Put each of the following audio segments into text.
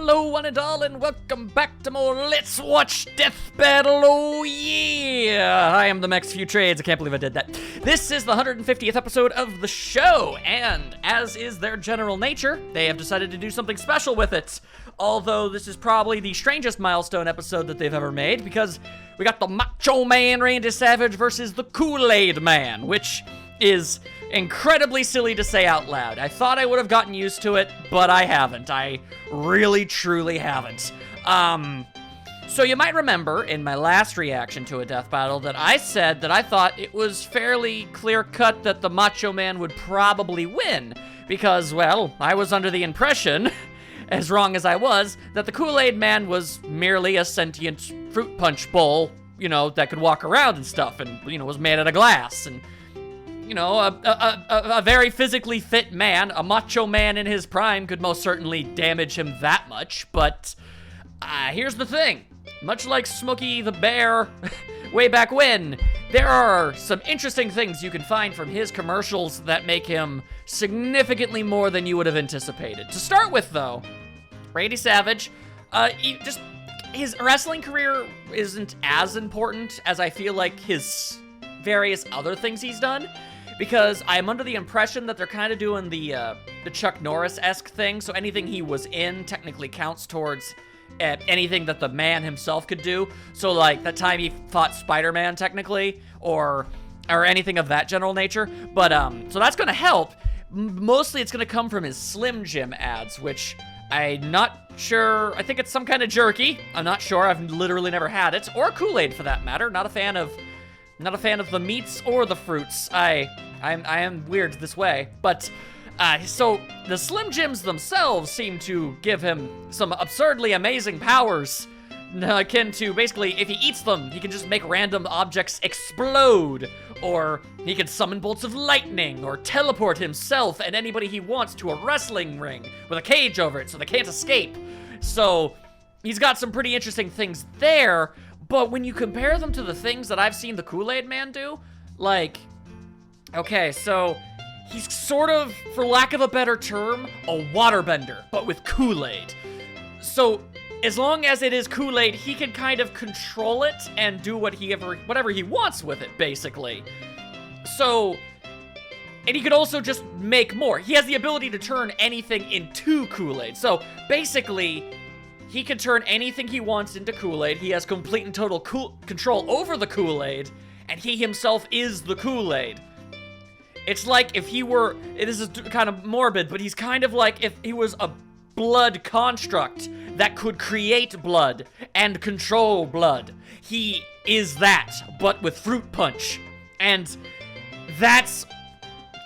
Hello, one and all, and welcome back to more Let's Watch Death Battle. Oh, yeah! I am the Max Few Trades. I can't believe I did that. This is the 150th episode of the show, and as is their general nature, they have decided to do something special with it. Although this is probably the strangest milestone episode that they've ever made, because we got the Macho Man Randy Savage versus the Kool-Aid Man, which is incredibly silly to say out loud. I thought I would have gotten used to it, but I haven't. I really, truly haven't. So you might remember in my last reaction to a death battle that I said that I thought it was fairly clear-cut that the Macho Man would probably win, because, well, I was under the impression, as wrong as I was, that the Kool-Aid Man was merely a sentient fruit punch bowl, you know, that could walk around and stuff, and, you know, was made out of glass, and you know, a very physically fit man, a macho man in his prime could most certainly damage him that much, but here's the thing. Much like Smokey the Bear way back when, there are some interesting things you can find from his commercials that make him significantly more than you would have anticipated. To start with, though, Randy Savage, his wrestling career isn't as important as I feel like his various other things he's done, because I'm under the impression that they're kind of doing the Chuck Norris-esque thing, so anything he was in technically counts towards anything that the man himself could do. So, like, that time he fought Spider-Man, technically, or anything of that general nature. But, so that's gonna help. Mostly it's gonna come from his Slim Jim ads, which I'm not sure. I think it's some kind of jerky. I'm not sure. I've literally never had it. Or Kool-Aid, for that matter. Not a fan of the meats or the fruits. I am weird this way, but so the Slim Jims themselves seem to give him some absurdly amazing powers, akin to basically if he eats them, he can just make random objects explode, or he can summon bolts of lightning, or teleport himself and anybody he wants to a wrestling ring with a cage over it so they can't escape. So he's got some pretty interesting things there. But when you compare them to the things that I've seen the Kool-Aid Man do, like, okay, so he's sort of, for lack of a better term, a waterbender, but with Kool-Aid. So as long as it is Kool-Aid, he can kind of control it and do whatever he wants with it, basically. So, and he could also just make more. He has the ability to turn anything into Kool-Aid. So basically, he can turn anything he wants into Kool-Aid. He has complete and total control over the Kool-Aid, and he himself is the Kool-Aid. It's like if he were, this is kind of morbid, but he's kind of like if he was a blood construct that could create blood and control blood. He is that, but with fruit punch. And that's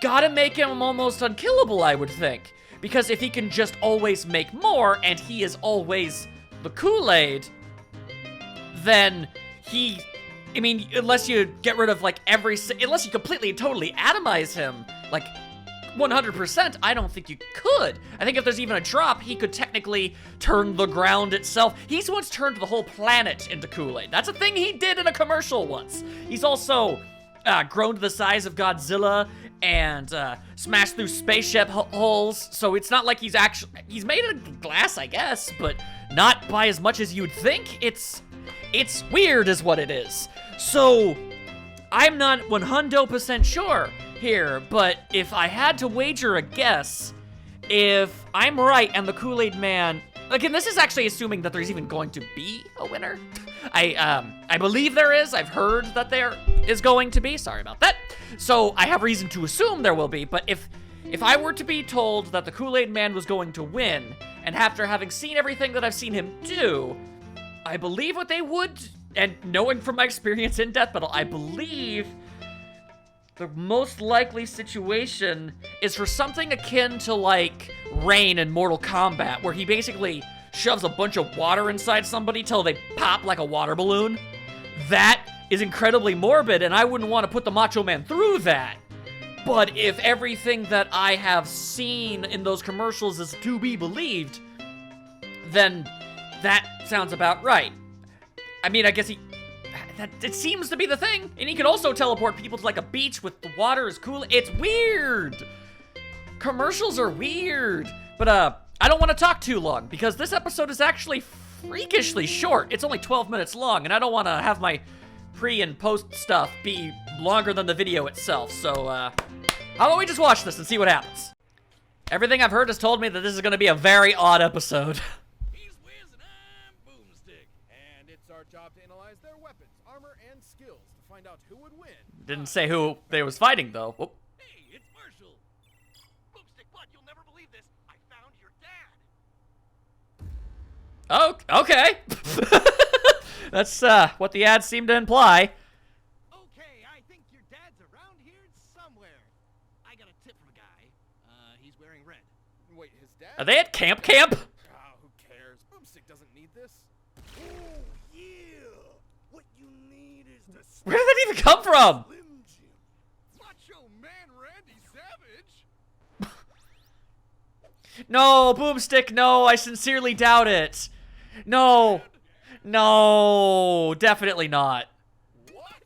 gotta make him almost unkillable, I would think. Because if he can just always make more, and he is always the Kool-Aid, then I mean, unless you get rid of, like, unless you completely and totally atomize him, like, 100%, I don't think you could. I think if there's even a drop, he could technically turn the ground itself. He's once turned the whole planet into Kool-Aid. That's a thing he did in a commercial once. He's also grown to the size of Godzilla and smashed through spaceship holes, so it's not like he's made of glass, I guess, but not by as much as you'd think. It's weird is what it is. So I'm not 100% sure here, but if I had to wager a guess, if I'm right and the Kool-Aid Man, again, this is actually assuming that there's even going to be a winner. I believe there is. I've heard that there is going to be. Sorry about that. So I have reason to assume there will be, but if I were to be told that the Kool-Aid Man was going to win, and after having seen everything that I've seen him do, I believe what they would, and knowing from my experience in Death Battle, I believe the most likely situation is for something akin to, like, Rain in Mortal Kombat, where he basically shoves a bunch of water inside somebody till they pop like a water balloon. That is incredibly morbid, and I wouldn't want to put the Macho Man through that. But if everything that I have seen in those commercials is to be believed, then that sounds about right. I mean, I guess it seems to be the thing. And he could also teleport people to, like, a beach with the water is cool. It's weird. Commercials are weird. But, I don't want to talk too long because this episode is actually freakishly short. It's only 12 minutes long, and I don't want to have my pre and post stuff be longer than the video itself. So, how about we just watch this and see what happens? Everything I've heard has told me that this is going to be a very odd episode. He's Wiz and I'm Boomstick. And it's our job to analyze their weapons, armor, and skills to find out who would win. Didn't say who they was fighting, though. Whoop. Hey, it's Marshall. Boomstick, bud, you'll never believe this. I found your dad. Oh, okay. That's what the ads seem to imply. Okay, I think your dad's around here somewhere. I got a tip from a guy. He's wearing red. Wait, his dad? Are they at camp? Oh, who cares? Boomstick doesn't need this. Oh, yeah. What you need is the Where did that even come from? Slim Jim. Macho Man Randy Savage. No, Boomstick, no, I sincerely doubt it. No. No, definitely not. What?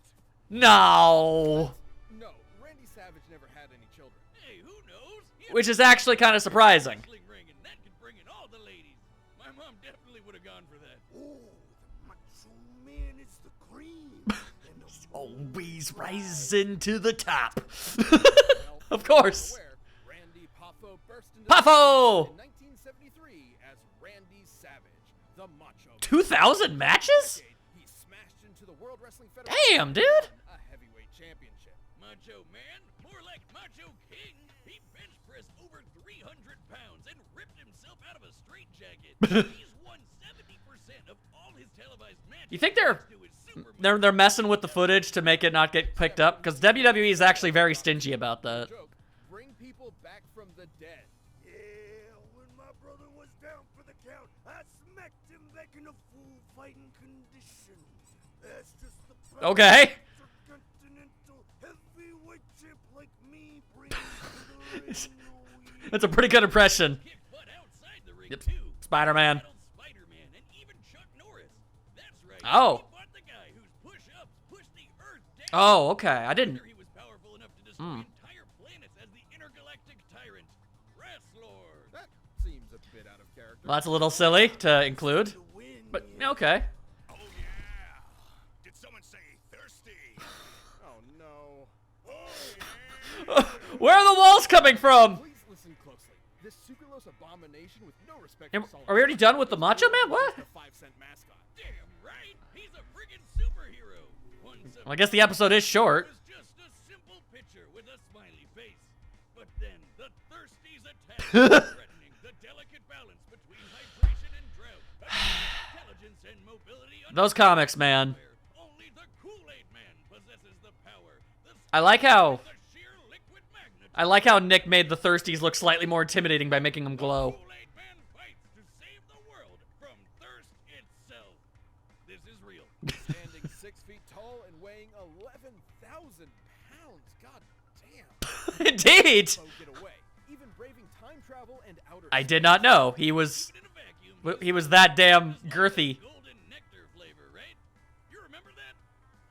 No. No, Randy Savage never had any children. Hey, who knows? Which is actually kind of surprising. Ring, and that could bring in all the ladies. My mom definitely would have gone for that. Oh, the Macho Man is the cream. Always rising to the top. Of course. Randy Poffo burst into Poffo! in 1973 as Randy Savage, the Macho Man. 2,000 matches? He smashed into the World Wrestling Federation. Damn, dude. A heavyweight championship. Macho Man, more like Macho King. He bench pressed over 300 pounds and ripped himself out of a straitjacket. He's won 70% of all his televised matches. You think they're messing with the footage to make it not get picked up? Because WWE is actually very stingy about that. Bring people back from the dead. Yeah, when my brother was down for the count, I smacked him back in a full fighting condition. That's just the Okay. Intercontinental heavyweight champ like me brings to the ring. That's a pretty good impression. Kick butt outside the ring Yep. too. Spider-Man. Spider-Man and even Chuck Norris. That's right. Oh. He fought the guy whose push-ups pushed the Earth down. Oh, okay. I didn't. He was powerful enough to destroy entire planets as the intergalactic tyrant, Wrestler. That seems a bit out of character. Well, that's a little silly to include. But, okay. Oh yeah. Did someone say thirsty? Oh no. Oh Where are the walls coming from? Please listen closely. This sucralose abomination with no respect Are for we already done with the Macho Man? What? The 5-cent mascot. Damn right. He's a friggin' superhero. Well, I guess the episode is short. It was just a simple picture with a smiley face. But then the thirsties attacked, threatening the delicate balance between hydration and drought, intelligence and mobility. Those comics, man. Only the Kool-Aid Man possesses the power. I like how The sheer liquid magnet. Nick made the Thirsties look slightly more intimidating by making them glow. Kool-Aid Man fights to save the world from thirst itself. This is real. Standing 6 feet tall and weighing 11,000 pounds. God damn. Indeed. So get away. Even braving time travel and outer I did not know he was in a vacuum. he was that damn girthy. Golden nectar flavor, right? You remember that?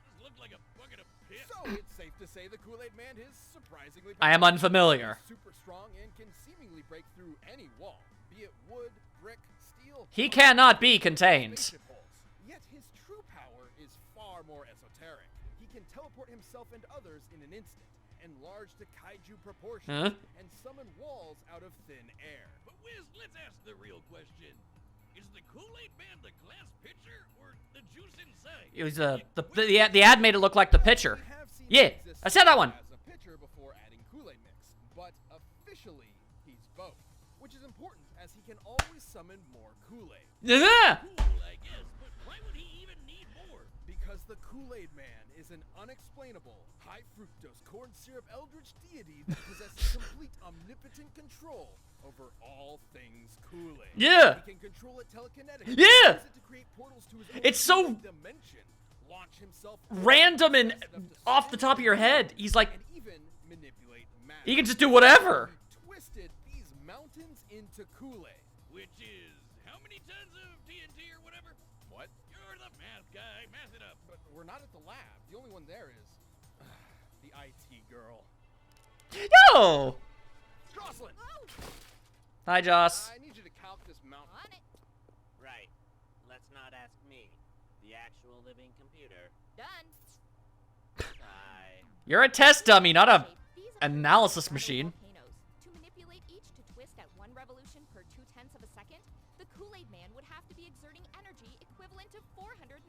This looked like a bucket of piss. So it's safe to say the Kool-Aid Man is surprisingly I am unfamiliar. super strong and can seemingly break through any wall, be it wood, brick, steel. He cannot be contained. spaceship holes. Yet his true power is far more esoteric. He can teleport himself and others in an instant, enlarge to kaiju proportions, and summon walls out of thin air. But Wiz, let's ask the real question. Is the Kool-Aid Man the glass pitcher or the juice inside? It was the ad made it look like the pitcher. We have seen Yeah, him exist I said that one. as a pitcher before adding Kool-Aid mix, but officially he's both, which is important as he can always summon more Kool-Aid. Yeah. Cool, I guess, but why would he even need more? Because the Kool-Aid Man is an unexplainable, high-fructose corn syrup eldritch deity that possesses complete omnipotent control over all things Kool-Aid. Yeah. He can control it telekinetically. Yeah. Use it to create portals to his own It's so dimension. Launch himself random and off the top of your head. He's like, and even manipulate matter. he can just do whatever. He twisted these mountains into Kool-Aid, which is how many tons of TNT or whatever? What? You're the math guy. Math it up. But we're not at the lab. The only one there is the IT girl. Yo. Jocelyn! Hi, Joss. I need you to living computer. Done. Bye. You're a test dummy, not a These analysis are machine. volcanoes. To manipulate each to twist at 1 revolution per 0.2 of a second, the Kool-Aid Man would have to be exerting energy equivalent to 497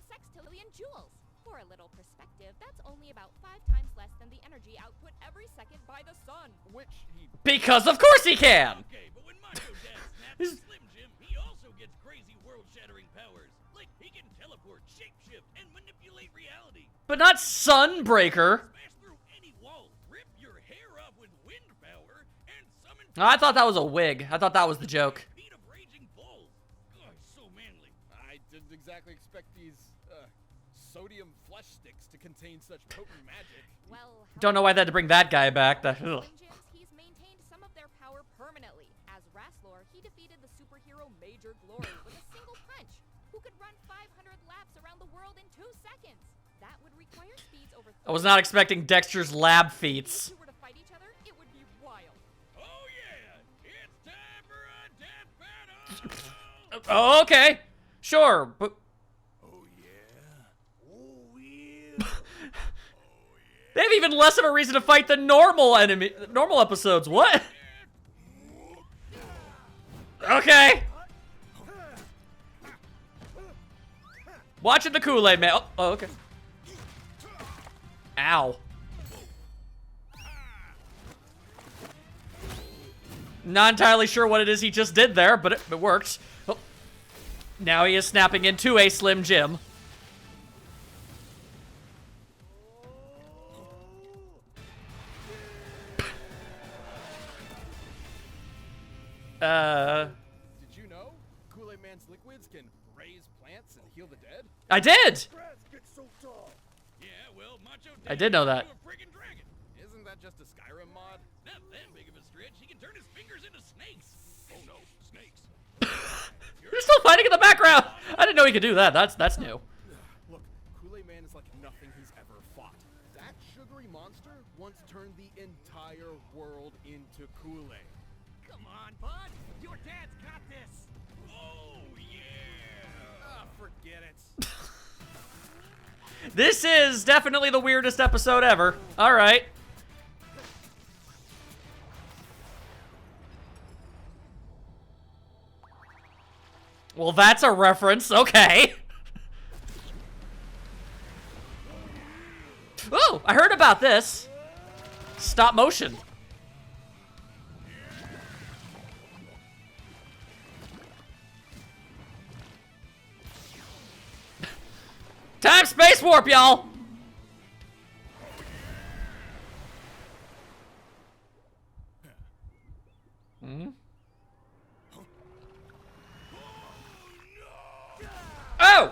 sextillion joules. For a little perspective, that's only about 5 times less than the energy output every second by the sun. Which he Because of course he can! Okay, but when Macho Dad snaps the Slim Jim, he also gets crazy world-shattering powers. Like, he can teleport, shapeshift, and manipulate reality. But not Sunbreaker. Smash through any wall, rip your hair off with wind power, and summon I thought that was a wig. I thought that was the joke. beat of raging bulls. God, so manly. I didn't exactly expect these sodium flesh sticks to contain such potent magic. Well, Don't know why they had to bring that guy back. That, ugh. Slim Jims, he's maintained some of their power permanently. As Rasslor, he defeated the superhero Major Glory with a single punch, who could run 500 laps around the world in 2 seconds. That would require speeds over. I was not expecting Dexter's lab feats. If you were to fight each other, it would be wild. Oh yeah, it's time for a death battle. Oh, okay. Sure, but Oh yeah. Oh yeah. they have even less of a reason to fight than normal episodes. What? Okay. Watching the Kool-Aid Man. Oh, okay. Ow. Not entirely sure what it is he just did there, but it worked. Oh. Now he is snapping into a Slim Jim. Did you know Kool-Aid Man's liquids can raise plants and heal the dead? I did! Grass gets so tall. Yeah, well, Macho Dad I did know that. turned into a friggin' dragon. Isn't that just a Skyrim mod? Not that big of a stretch. He can turn his fingers into snakes. Oh no, snakes. You're still fighting in the background! I didn't know he could do that. That's new. Look, Kool-Aid Man is like nothing he's ever fought. That sugary monster once turned the entire world into Kool-Aid. Come on, bud. Your dad's got this. Oh yeah. Ah, forget it. This is definitely the weirdest episode ever. Alright. Well, that's a reference. Okay. Oh, I heard about this. Stop motion. Time space warp, y'all. Oh!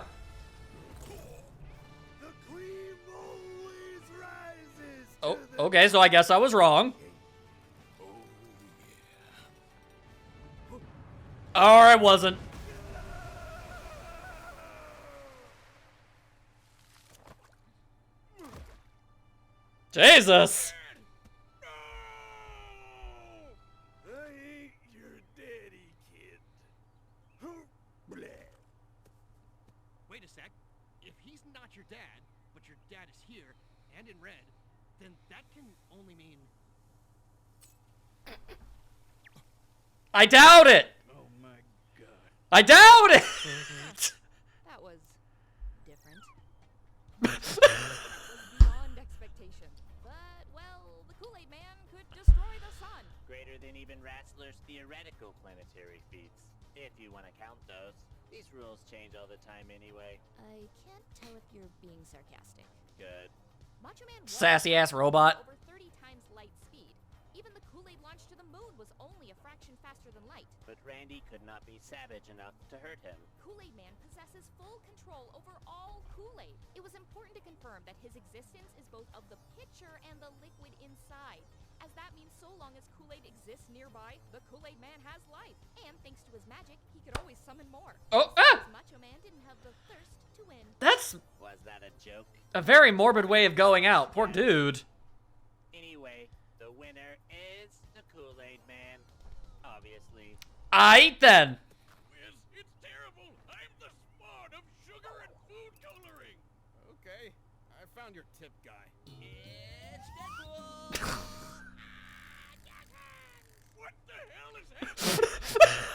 The cream always rises. Oh, okay, so I guess I was wrong. Or I wasn't. Jesus! I ain't your daddy, kid. Wait a sec. If he's not your dad, but your dad is here and in red, then that can only mean. I doubt it! Oh my god. I doubt it! That was different. Was beyond expectation. But, well, the Kool-Aid Man could destroy the sun. Greater than even Rassler's theoretical planetary feats, if you want to count those. These rules change all the time anyway. I can't tell if you're being sarcastic. Good. Macho Man was Sassy ass robot. over 30 times light speed. Even the Kool-Aid launch to the moon was only a fraction faster than light. But Randy could not be savage enough to hurt him. Kool-Aid Man possesses full control over all Kool-Aid. It was important to confirm that his existence is both of the pitcher and the liquid inside, as that means so long as Kool-Aid exists nearby, the Kool-Aid Man has life. And thanks to his magic, he could always summon more. Oh, ah! Macho Man didn't have the thirst to win. That's Was that a joke? a very morbid way of going out. Poor dude. Anyway, the winner is the Kool-Aid Man. Obviously. Aight then. Whiz, it's terrible. I'm the spawn of sugar and food coloring. Okay, I found your tip guy. It's Deadpool! What the hell is happening?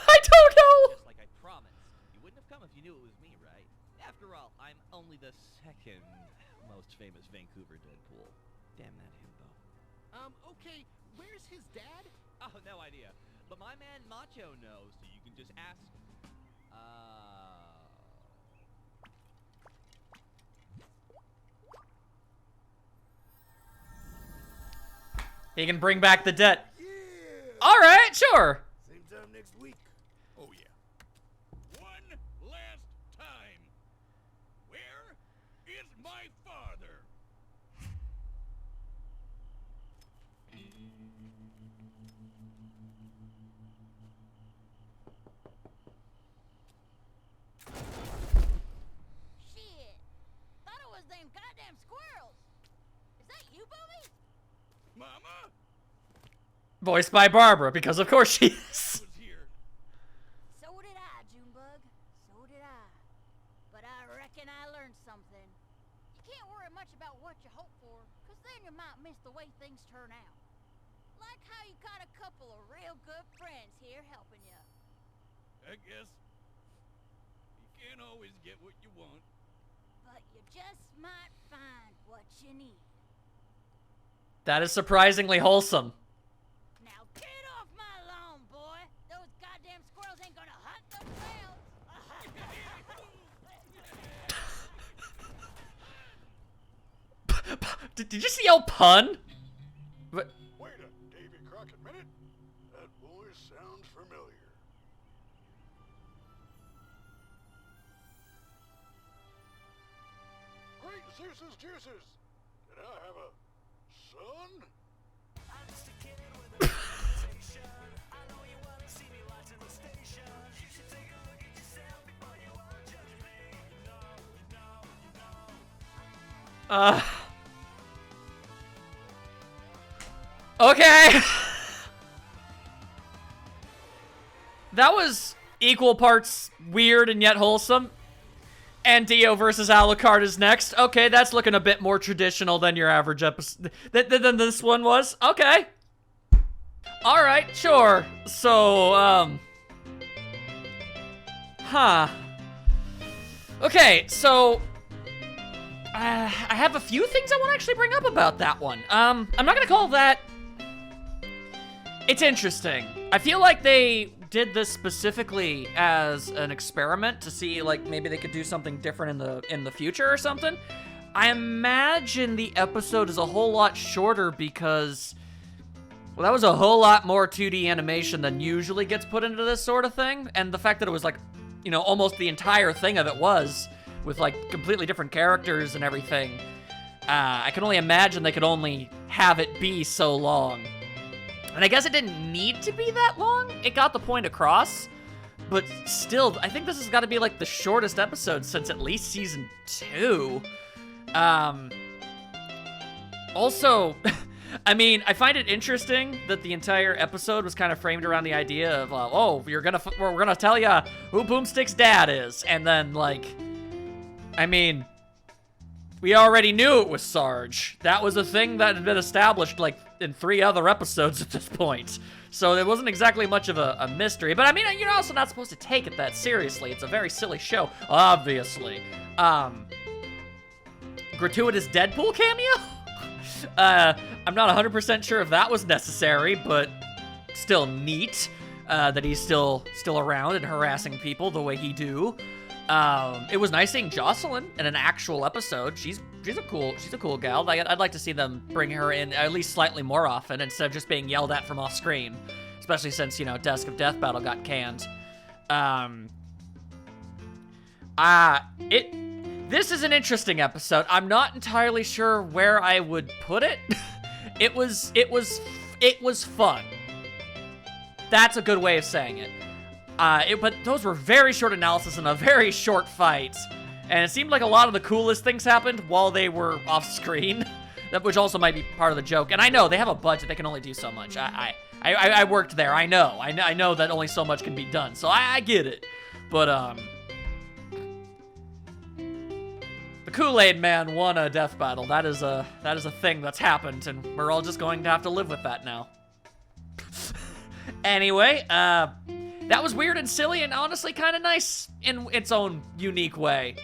I don't know. Just like I promised. You wouldn't have come if you knew it was me, right? After all, I'm only the second most famous Vancouver Deadpool. Damn that himbo. Okay, where's his dad? Oh, no idea. But my man Macho knows, so you can just ask. He can bring back the debt. Yeah! All right, sure. Same time next week. Oh, yeah. One last time. Where is my father? Shit! Thought it was them goddamn squirrels. Is that you, Bobby? Mama Voiced by Barbara, because of course she is. was here. So did I, Junebug. So did I. But I reckon I learned something. You can't worry much about what you hope for, because then you might miss the way things turn out. Like how you got a couple of real good friends here helping you. I guess you can't always get what you want. But you just might find what you need. That is surprisingly wholesome. Now get off my lawn, boy! Those goddamn squirrels ain't gonna hunt themselves! Did you just yell pun? But Wait a Davy Crockett minute. That voice sounds familiar. Great Zeus's juices! Did I have a son? Okay. That was equal parts weird and yet wholesome. And Dio versus Alucard is next. Okay, that's looking a bit more traditional than your average episode than this one was. Okay. All right, sure. So, okay, so I have a few things I want to actually bring up about that one. I'm not gonna call that. It's interesting. I feel like they did this specifically as an experiment to see, like, maybe they could do something different in the future or something. I imagine the episode is a whole lot shorter because, well, that was a whole lot more 2D animation than usually gets put into this sort of thing, and the fact that it was like, you know, almost the entire thing of it was with like completely different characters and everything. I can only imagine they could only have it be so long. And I guess it didn't need to be that long. It got the point across. But still, I think this has got to be like the shortest episode since at least season 2. Also, I mean, I find it interesting that the entire episode was kind of framed around the idea of, oh, we're gonna tell you who Boomstick's dad is. And then, like, I mean, we already knew it was Sarge. That was a thing that had been established, like, in 3 other episodes at this point. So it wasn't exactly much of a mystery. But I mean, you're also not supposed to take it that seriously. It's a very silly show, obviously. Gratuitous Deadpool cameo? I'm not 100% sure if that was necessary, but still neat that he's still around and harassing people the way he do. It was nice seeing Jocelyn in an actual episode. She's a cool gal. I'd like to see them bring her in at least slightly more often instead of just being yelled at from off screen, especially since, you know, Desk of Death Battle got canned. This is an interesting episode. I'm not entirely sure where I would put it. It was fun. That's a good way of saying it. But those were very short analysis and a very short fight. And it seemed like a lot of the coolest things happened while they were off screen, which also might be part of the joke. And I know they have a budget; they can only do so much. I worked there. I know that only so much can be done. So I get it. But The Kool-Aid Man won a death battle. That is a thing that's happened, and we're all just going to have to live with that now. Anyway, that was weird and silly and honestly kind of nice in its own unique way.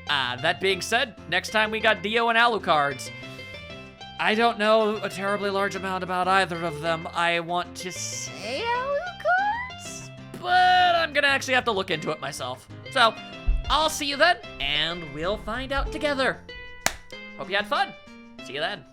That being said, next time we got Dio and Alucards. I don't know a terribly large amount about either of them. I want to say Alucards, but I'm gonna actually have to look into it myself. So, I'll see you then, and we'll find out together. Hope you had fun. See you then.